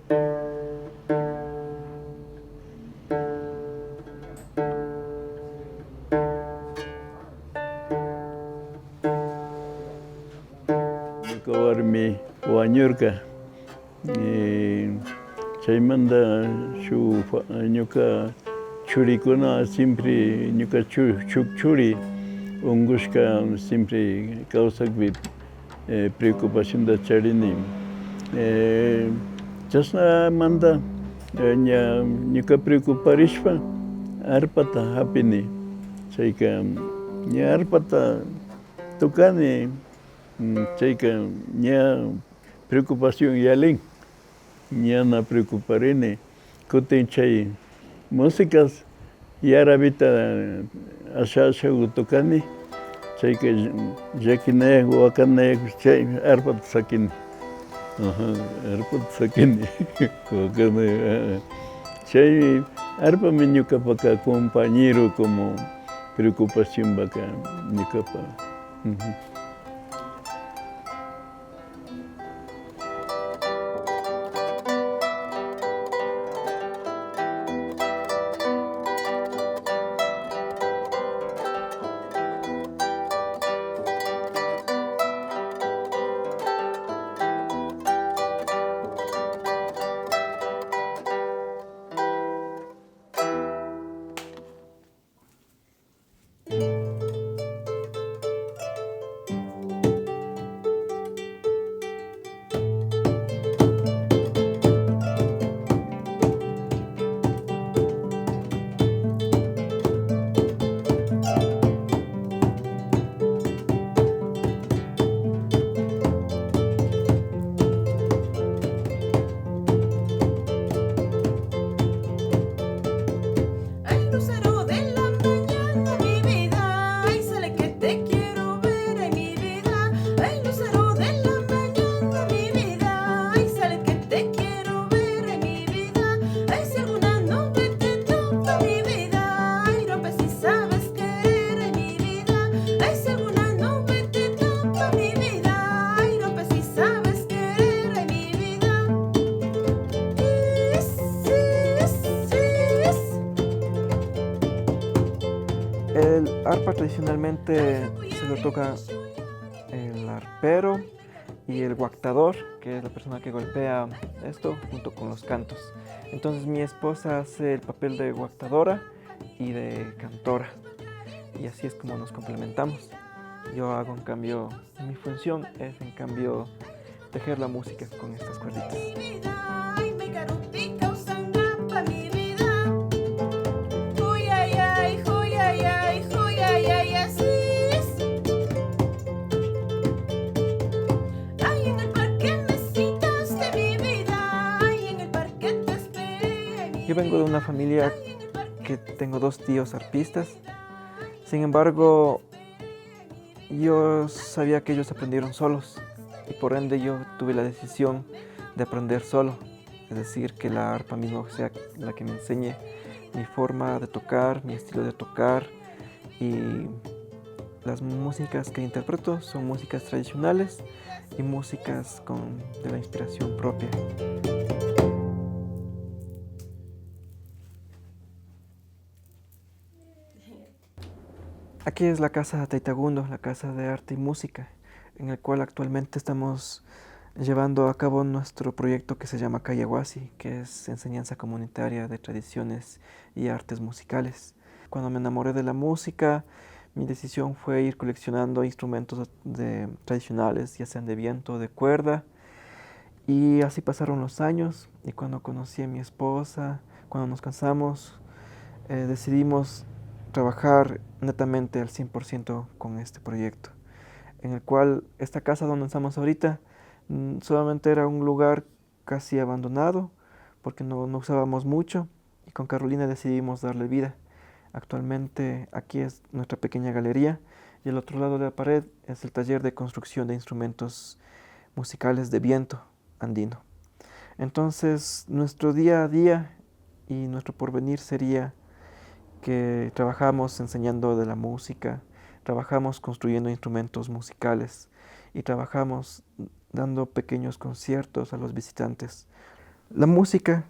Ñuka warmi wañurka, chaymanta ñuka churikuna siempre ñuka shuk churi ungushka siempre kawsakpi preocupacionta charini. Chashnamanta ñuka preocuparishpa arpata hapini, chayka ña arpata tukani, chayka ña preocupación yalin, ñana preocuparini kutin chay músicas yarabita asha tukani chayka llakinayak wakanayak chay arpata sakini, arpata sakini wakanayak, chay arpami ñukapaka compañero como preocupacionpaka ñukapa. El arpa tradicionalmente se lo toca el arpero y el guactador, que es la persona que golpea esto junto con los cantos. Entonces mi esposa hace el papel de guactadora y de cantora, y así es como nos complementamos. Yo hago en cambio, mi función es en cambio tejer la música con estas cuerditas. Yo vengo de una familia que tengo dos tíos arpistas. Sin embargo, yo sabía que ellos aprendieron solos y por ende yo tuve la decisión de aprender solo. Es decir, que la arpa misma sea la que me enseñe mi forma de tocar, mi estilo de tocar, y las músicas que interpreto son músicas tradicionales y músicas de la inspiración propia. Aquí es la Casa Taitagundo, la Casa de Arte y Música, en el cual actualmente estamos llevando a cabo nuestro proyecto que se llama Cayahuasi, que es enseñanza comunitaria de tradiciones y artes musicales. Cuando me enamoré de la música, mi decisión fue ir coleccionando instrumentos tradicionales, ya sean de viento o de cuerda, y así pasaron los años, y cuando conocí a mi esposa, cuando nos casamos, decidimos trabajar netamente al 100% con este proyecto, en el cual esta casa donde estamos ahorita solamente era un lugar casi abandonado porque no usábamos mucho, y con Carolina decidimos darle vida. Actualmente aquí es nuestra pequeña galería y al otro lado de la pared es el taller de construcción de instrumentos musicales de viento andino. Entonces nuestro día a día y nuestro porvenir sería que trabajamos enseñando de la música, trabajamos construyendo instrumentos musicales y trabajamos dando pequeños conciertos a los visitantes. La música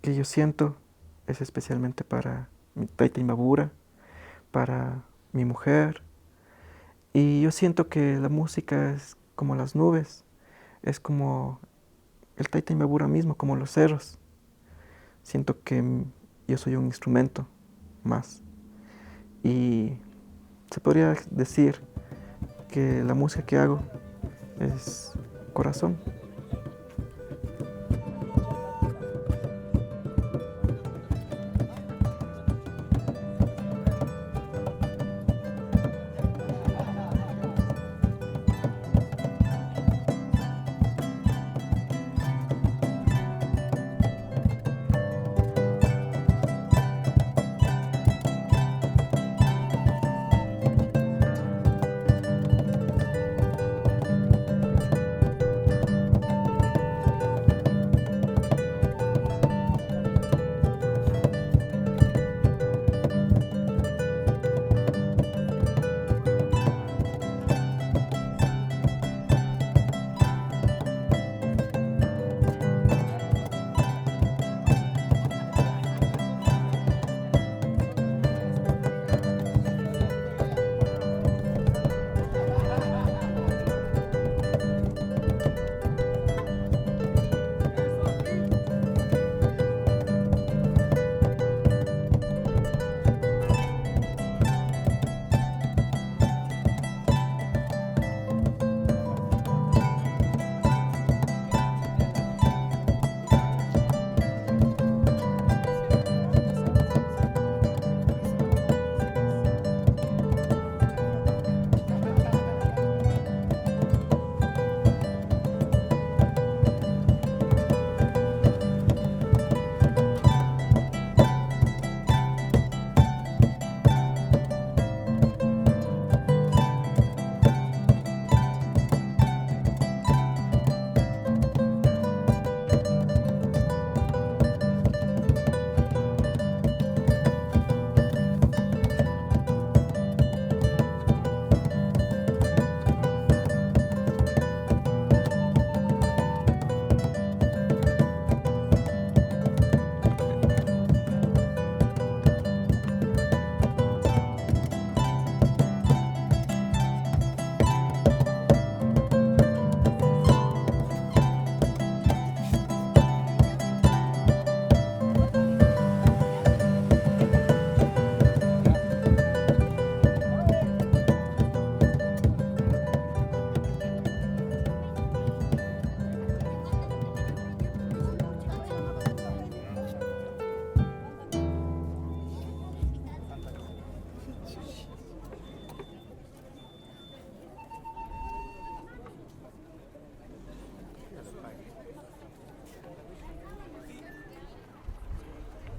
que yo siento es especialmente para mi Taita Imbabura, para mi mujer. Y yo siento que la música es como las nubes, es como el Taita Imbabura mismo, como los cerros. Siento que yo soy un instrumento más. Y se podría decir que la música que hago es corazón.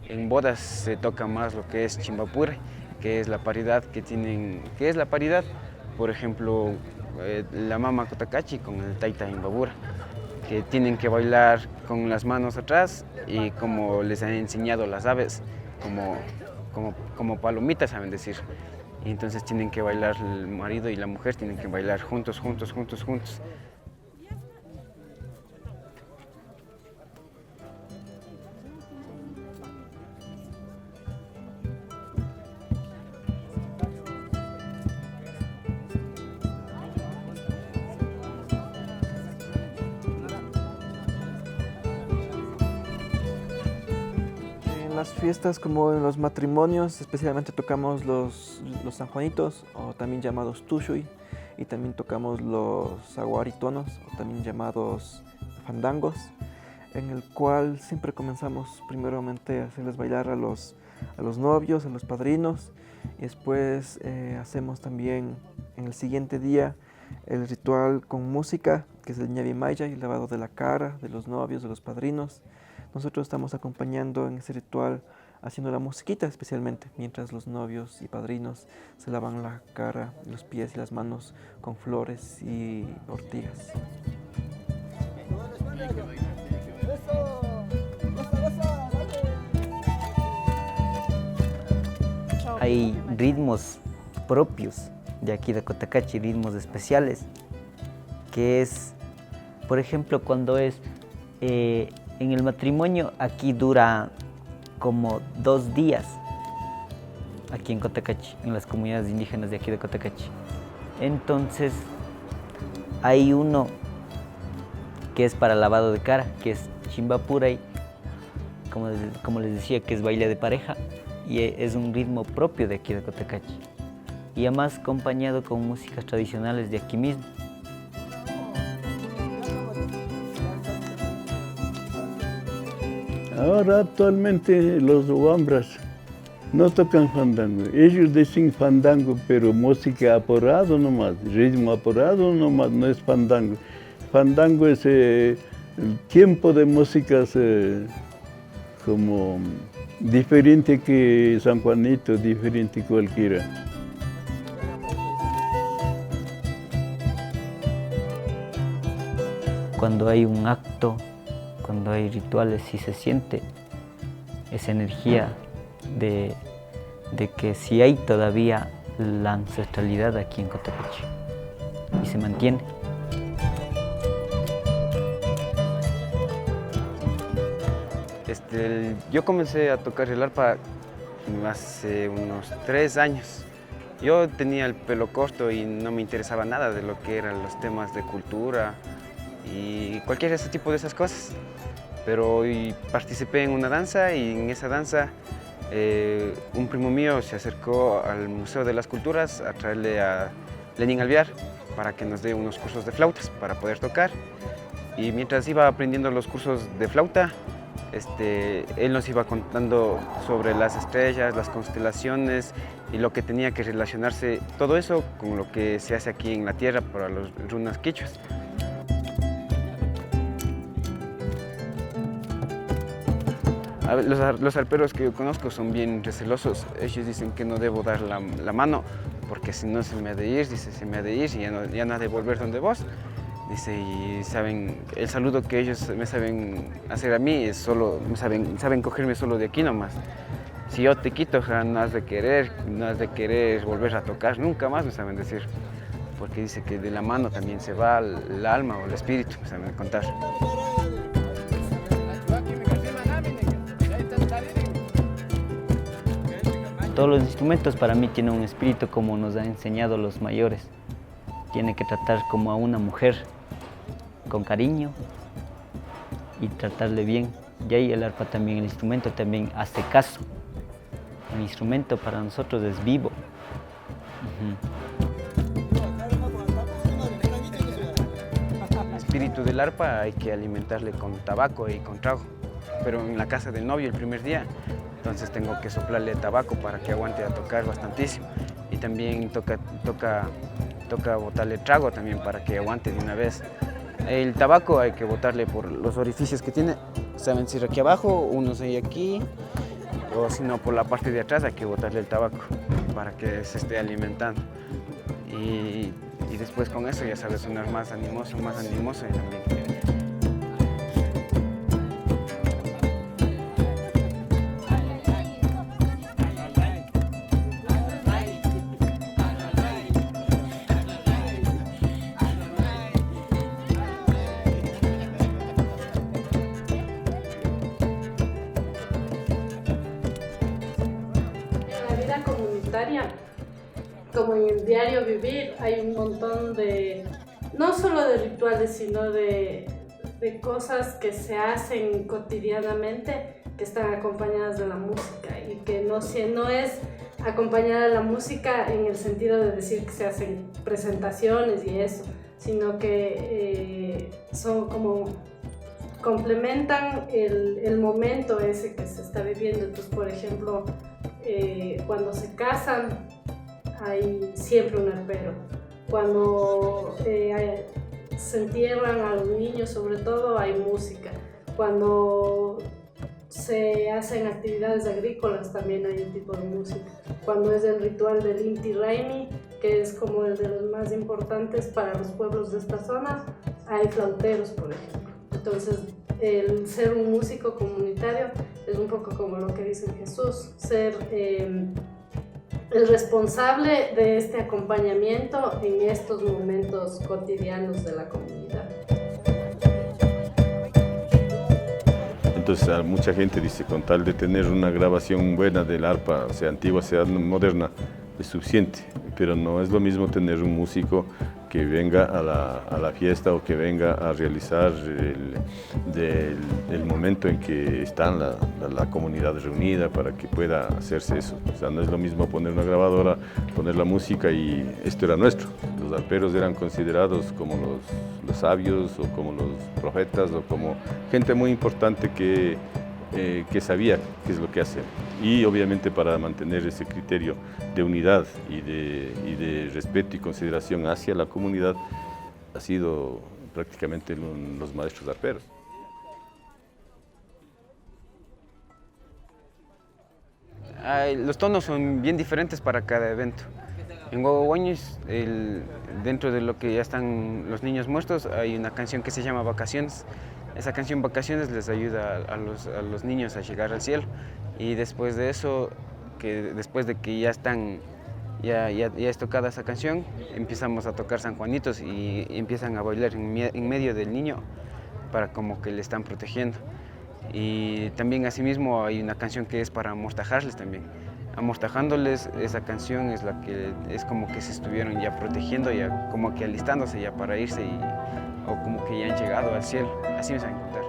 En bodas se toca más lo que es chimbapure, que es la paridad que tienen, que es la paridad, por ejemplo, la mama Cotacachi con el Taita Imbabura, que tienen que bailar con las manos atrás y como les han enseñado las aves, como palomitas saben decir. Y entonces tienen que bailar el marido y la mujer, tienen que bailar juntos, juntos, juntos, juntos. En las fiestas como en los matrimonios, especialmente tocamos los sanjuanitos, o también llamados tushui, y también tocamos los aguaritonos, o también llamados fandangos, en el cual siempre comenzamos primeramente a hacerles bailar a los novios, a los padrinos, y después hacemos también en el siguiente día el ritual con música, que es el ñavi maya y el lavado de la cara de los novios, de los padrinos. Nosotros estamos acompañando en ese ritual haciendo la musiquita especialmente, mientras los novios y padrinos se lavan la cara, los pies y las manos con flores y ortigas. Hay ritmos propios de aquí de Cotacachi, ritmos especiales, que es, por ejemplo, cuando es En el matrimonio aquí dura como 2 días, aquí en Cotacachi, en las comunidades indígenas de aquí de Cotacachi. Entonces, hay uno que es para lavado de cara, que es Chimbapuray, como les decía, que es baile de pareja, y es un ritmo propio de aquí de Cotacachi. Y además acompañado con músicas tradicionales de aquí mismo. Ahora actualmente los huambras no tocan fandango. Ellos dicen fandango, pero música apurado nomás, ritmo apurado nomás, no es fandango. Fandango es el tiempo de músicas como diferente que San Juanito, diferente cualquiera. Cuando hay un acto, cuando hay rituales, sí se siente esa energía de que sí hay todavía la ancestralidad aquí en Cotacachi y se mantiene. Yo comencé a tocar el arpa hace unos 3 años. Yo tenía el pelo corto y no me interesaba nada de lo que eran los temas de cultura y cualquier ese tipo de esas cosas. Pero hoy participé en una danza y en esa danza un primo mío se acercó al Museo de las Culturas a traerle a Lenin Alvear para que nos dé unos cursos de flautas para poder tocar. Y mientras iba aprendiendo los cursos de flauta, él nos iba contando sobre las estrellas, las constelaciones y lo que tenía que relacionarse todo eso con lo que se hace aquí en la tierra para los runas quichuas. Los arperos que yo conozco son bien recelosos. Ellos dicen que no debo dar la mano porque si no se me ha de ir, dice, se me ha de ir y ya no ha de volver donde vos. Dice, y saben, el saludo que ellos me saben hacer a mí es solo, saben cogerme solo de aquí nomás. Si yo te quito, no has de querer volver a tocar, nunca más me saben decir. Porque dice que de la mano también se va el alma o el espíritu, me saben contar. Todos los instrumentos para mí tienen un espíritu como nos han enseñado los mayores. Tiene que tratar como a una mujer, con cariño y tratarle bien. Y ahí el arpa también, el instrumento también hace caso. El instrumento para nosotros es vivo. El espíritu del arpa hay que alimentarle con tabaco y con trago. Pero en la casa del novio el primer día, entonces tengo que soplarle tabaco para que aguante a tocar bastantísimo. Y también toca botarle trago también para que aguante de una vez. El tabaco hay que botarle por los orificios que tiene. Saben si aquí abajo, unos hay aquí, o si no por la parte de atrás hay que botarle el tabaco para que se esté alimentando. Y después con eso ya sabe sonar más animoso y también. Como en el diario vivir, hay un montón no solo de rituales, sino de cosas que se hacen cotidianamente que están acompañadas de la música y que no es acompañada de la música en el sentido de decir que se hacen presentaciones y eso, sino que son como complementan el momento ese que se está viviendo. Entonces, por ejemplo, cuando se casan hay siempre un arpero. Cuando se entierran a los niños, sobre todo, hay música. Cuando se hacen actividades agrícolas también hay un tipo de música. Cuando es el ritual del Inti Raymi, que es como el de los más importantes para los pueblos de esta zona, hay flauteros, por ejemplo. Entonces, el ser un músico comunitario es un poco como lo que dice Jesús, ser el responsable de este acompañamiento en estos momentos cotidianos de la comunidad. Entonces mucha gente dice, con tal de tener una grabación buena del arpa, sea antigua, sea moderna, es suficiente, pero no es lo mismo tener un músico que venga a la fiesta o que venga a realizar el momento en que está la comunidad reunida para que pueda hacerse eso. O sea, no es lo mismo poner una grabadora, poner la música y esto era nuestro. Los arperos eran considerados como los sabios o como los profetas o como gente muy importante que sabía qué es lo que hacen. Y obviamente para mantener ese criterio de unidad y de respeto y consideración hacia la comunidad ha sido prácticamente los maestros arperos. Los tonos son bien diferentes para cada evento. En Huahuaños, dentro de lo que ya están los niños muertos, hay una canción que se llama Vacaciones. Esa canción Vacaciones les ayuda a los niños a llegar al cielo. Y después de eso, después de que ya es tocada esa canción, empezamos a tocar San Juanitos y empiezan a bailar en medio del niño para como que le están protegiendo. Y también asimismo hay una canción que es para amortajarles también. Amortajándoles, esa canción es la que es como que se estuvieron ya protegiendo, ya como que alistándose ya para irse o como que ya han llegado al cielo. Así me saben contar.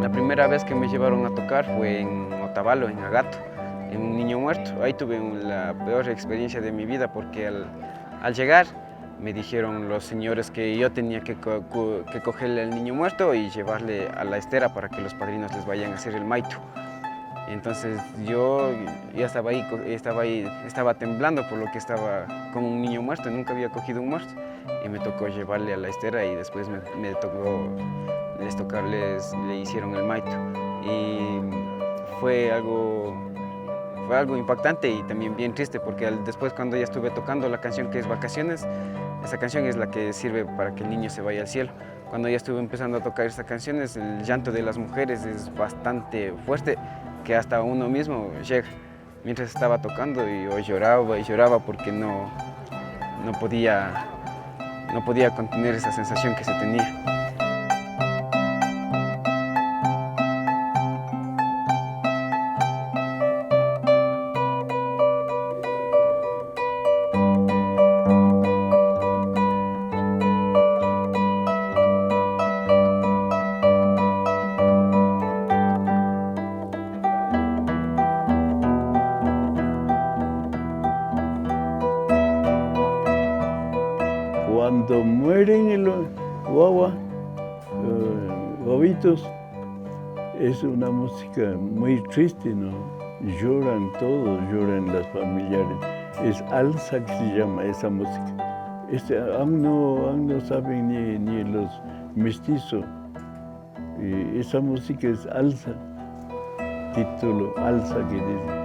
La primera vez que me llevaron a tocar fue en Otavalo, en Agato, en un niño muerto. Ahí tuve la peor experiencia de mi vida porque al llegar me dijeron los señores que yo tenía que cogerle al niño muerto y llevarle a la estera para que los padrinos les vayan a hacer el maito. Entonces yo ya estaba temblando por lo que estaba con un niño muerto, nunca había cogido un muerto y me tocó llevarle a la estera y después le hicieron el maito. Y fue algo impactante y también bien triste porque después cuando ya estuve tocando la canción que es Vacaciones, esa canción es la que sirve para que el niño se vaya al cielo. Cuando ya estuve empezando a tocar esa canción, el llanto de las mujeres es bastante fuerte, que hasta uno mismo llega. Mientras estaba tocando y yo lloraba y lloraba porque no podía contener esa sensación que se tenía. Cuando mueren los guaguitos, es una música muy triste, ¿no? Lloran todos, lloran las familiares. Es alza que se llama esa música. Aún no saben ni los mestizos. Y esa música es alza, título alza que dice.